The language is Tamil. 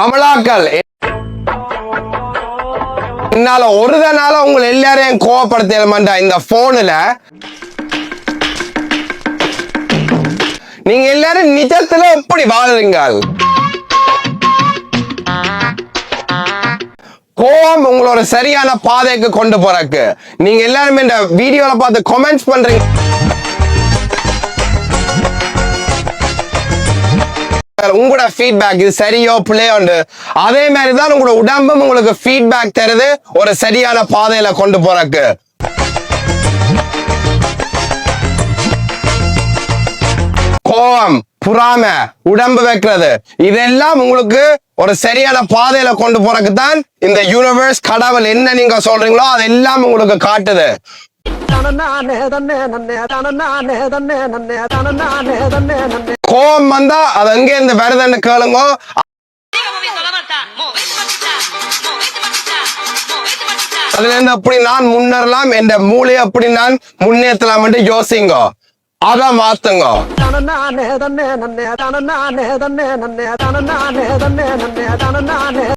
தமிழாக்கள் என்னால ஒருதனால உங்களை எல்லாரையும் கோவப்படுத்தமாட்டா இந்த போன்ல. நீங்க எல்லாரும் நிஜத்துல எப்படி வாழ்றீங்க? கோவம் உங்களோட சரியான பாதைக்கு கொண்டு போறக்கு நீங்க எல்லாருமே இந்த வீடியோல பார்த்து கமெண்ட்ஸ் பண்றீங்க. உங்களோட ஃபீட்பேக் இது சரியோ பிள்ளையோண்டு அதே மாதிரி தான் உங்களோட உடம்பும் உங்களுக்கு ஃபீட்பேக் தருது ஒரு சரியான பாதையில கொண்டு போறக்கு. கோவம், புறாம, உடம்பு வைக்கிறது இதெல்லாம் உங்களுக்கு ஒரு சரியான பாதையில கொண்டு போறக்கு தான் இந்த யூனிவர்ஸ் கடவுள் என்ன நீங்க சொல்றீங்களோ அதெல்லாம் உங்களுக்கு காட்டுது. கோவம் வந்தா அது எங்க இருந்து வருதுன்னு கேளுங்க. அதுல இருந்து அப்படி நான் முன்னேறலாம், என் மூளையை அப்படி நான் முன்னேற்றலாம் யோசிங்க, அதான் மாத்துங்க.